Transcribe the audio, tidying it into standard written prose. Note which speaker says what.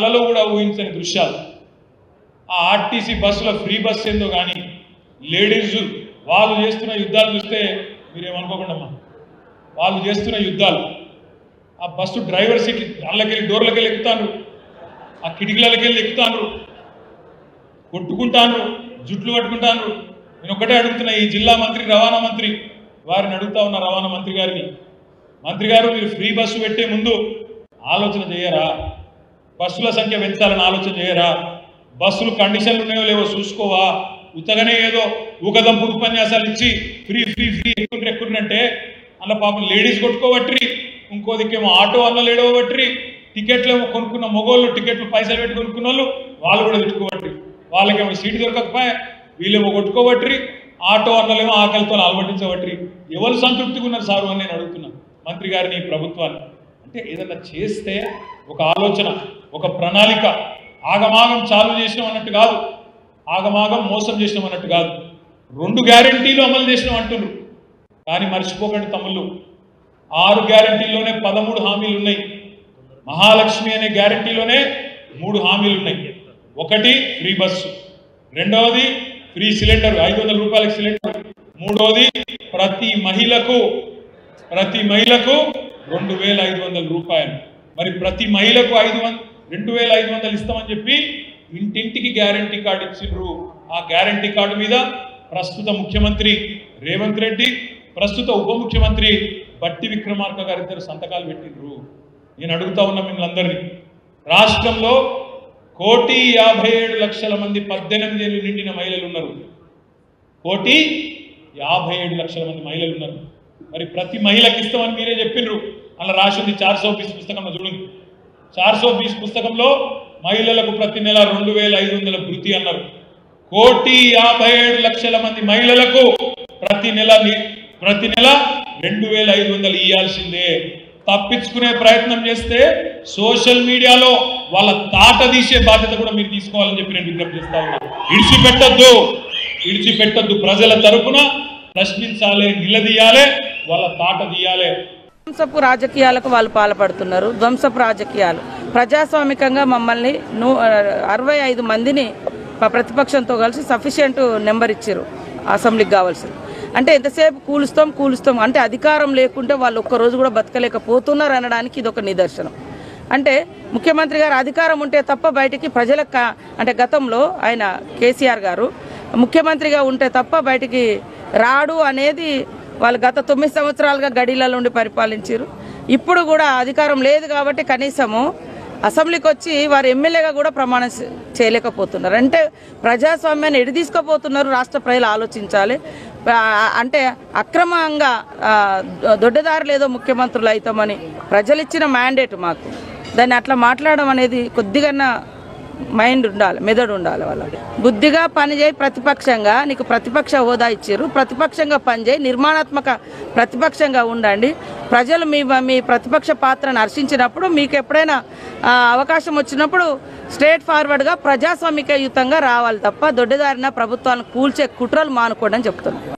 Speaker 1: కలలో కూడా ఊహించని దృశ్యాలు. ఆ ఆర్టీసీ బస్సుల ఫ్రీ బస్ ఏందో కానీ లేడీస్ వాళ్ళు చేస్తున్న యుద్ధాలు చూస్తే మీరేమనుకోకుండా వాళ్ళు చేస్తున్న యుద్ధాలు. ఆ బస్సు డ్రైవర్ సీట్లు అల్లకెళ్ళి డోర్లకెళ్ళి ఎక్కుతాను, ఆ కిటికీలకెళ్ళి ఎక్కుతాను, కొట్టుకుంటాను, జుట్లు పట్టుకుంటాను. నేను ఒకటే అడుగుతున్నా, ఈ జిల్లా మంత్రి రవాణా మంత్రి వారిని అడుగుతా ఉన్న రవాణా మంత్రి గారిని, మంత్రి గారు మీరు ఫ్రీ బస్సు పెట్టే ముందు ఆలోచన చేయరా? బస్సుల సంఖ్య పెంచాలని ఆలోచన చేయరా? బస్సులు కండిషన్లు ఉన్నాయో లేవో చూసుకోవా? ఉత్తగానే ఏదో ఊకదంపు ఉపన్యాసాలు ఇచ్చి ఫ్రీ ఫ్రీ ఫ్రీ ఎక్కుంటే అలా పాపం లేడీస్ కొట్టుకోబట్టి, ఇంకో దిక్కేమో ఆటో అన్న లేడవబట్టి, టికెట్లు ఏమో కొనుక్కున్న మొగోళ్ళు టికెట్లు పైసలు పెట్టి కొనుక్కున్న వాళ్ళు కూడా తిట్టుకోబట్టి, వాళ్ళకేమో సీటు దొరకకపోయా వీళ్ళేమో కొట్టుకోబట్టి, ఆటో అన్నలేమో ఆకలితో అలవటించబట్టి ఎవరు సంతృప్తిగా ఉన్నారు సారు అని నేను అడుగుతున్నాను మంత్రి గారిని, ప్రభుత్వాన్ని. అంటే ఏదన్నా చేస్తే ఒక ఆలోచన, ఒక ప్రణాళిక, ఆగమాగం చాలు చేసినాం అన్నట్టు కాదు, ఆగమాగం మోసం చేసినాం అన్నట్టు కాదు. 2 గ్యారెంటీలు అమలు చేసినాం అంటున్నారు. కానీ మర్చిపోకండి తమ్ముళ్ళు, 6 గ్యారెంటీల్లోనే 13 హామీలు ఉన్నాయి. మహాలక్ష్మి అనే గ్యారెంటీలోనే 3 హామీలు ఉన్నాయి. ఒకటి ఫ్రీ బస్సు, రెండవది ఫ్రీ సిలిండర్ 500 రూపాయలకు సిలిండర్, మూడవది ప్రతి మహిళకు 2500 రూపాయలు. మరి ప్రతి మహిళకు 2500 ఇస్తామని చెప్పి ఇంటింటికి గ్యారెంటీ కార్డు ఇచ్చిండ్రు. ఆ గ్యారెంటీ కార్డు మీద ప్రస్తుత ముఖ్యమంత్రి రేవంత్ రెడ్డి, ప్రస్తుత ఉప ముఖ్యమంత్రి బట్టి విక్రమార్క గారిద్దరు సంతకాలు పెట్టిండ్రు. నేను అడుగుతా ఉన్నా మిమ్మల్ని అందరినీ, రాష్ట్రంలో 1,57,00,000 మంది 18 ఏళ్ళు నిండిన మహిళలు ఉన్నారు. 1,57,00,000 మంది మహిళలు ఉన్నారు. మరి ప్రతి మహిళకి ఇస్తామని మీరే చెప్పిండ్రు. అలా రాసింది 420 పుస్తకంలో చూడండి. 420 పుస్తకంలో మహిళలకు ప్రతి నెల 2,500 భృతి అన్నారు. 1,57,00,000 మంది మహిళలకు ప్రతి నెల 2,500 ఇయ్యాల్సిందే. తప్పించుకునే ప్రయత్నం చేస్తే సోషల్ మీడియాలో వాళ్ళ తాట తీసే బాధ్యత కూడా మీరు తీసుకోవాలని చెప్పి నేను విజ్ఞప్తి చేస్తా ఉన్నాను. ఇడిచిపెట్టద్దు. ప్రజల తరపున ప్రశ్నించాలి, నిలదీయాలి, వాళ్ళ తాట తీయాలి.
Speaker 2: ధ్వంసపు రాజకీయాలకు వాళ్ళు పాల్పడుతున్నారు. ధ్వంసపు రాజకీయాలు. ప్రజాస్వామికంగా మమ్మల్ని 65 మందిని ప్రతిపక్షంతో కలిసి సఫిషియంట్ నెంబర్ ఇచ్చారు అసెంబ్లీకి కావాల్సింది. అంటే ఎంతసేపు కూలుస్తాం అంటే అధికారం లేకుంటే వాళ్ళు ఒక్కరోజు కూడా బతకలేకపోతున్నారు అనడానికి ఇది ఒక నిదర్శనం. అంటే ముఖ్యమంత్రి గారు అధికారం ఉంటే తప్ప బయటికి ప్రజలకు, అంటే గతంలో ఆయన కేసీఆర్ గారు ముఖ్యమంత్రిగా ఉంటే తప్ప బయటికి రాడు అనేది వాళ్ళు గత 9 సంవత్సరాలుగా గడిలలో ఉండి పరిపాలించారు. ఇప్పుడు కూడా అధికారం లేదు కాబట్టి కనీసము అసెంబ్లీకి వచ్చి వారు ఎమ్మెల్యేగా కూడా ప్రమాణం చేయలేకపోతున్నారు. అంటే ప్రజాస్వామ్యాన్ని ఎడి తీసుకుపోతున్నారు. రాష్ట్ర ప్రజలు ఆలోచించాలి. అంటే అక్రమంగా దొడ్డదారులు ఏదో ముఖ్యమంత్రులు అవుతామని ప్రజలు ఇచ్చిన మ్యాండేట్ మాకు, దాన్ని అట్లా మాట్లాడడం అనేది కొద్దిగా మైండ్ ఉండాలి, మెదడు ఉండాలి. వాళ్ళకి బుద్ధిగా పనిచేయి, ప్రతిపక్షంగా నీకు ప్రతిపక్ష హోదా ఇచ్చారు, ప్రతిపక్షంగా పనిచేయి, నిర్మాణాత్మక ప్రతిపక్షంగా ఉండండి. ప్రజలు మీ ప్రతిపక్ష పాత్రను హర్షించినప్పుడు, మీకు ఎప్పుడైనా అవకాశం వచ్చినప్పుడు స్ట్రేట్ ఫార్వర్డ్గా ప్రజాస్వామికయుతంగా రావాలి తప్ప దొడ్డిదారిన ప్రభుత్వాలను కూల్చే కుట్రలు మానుకోండి అని చెప్తున్నాను.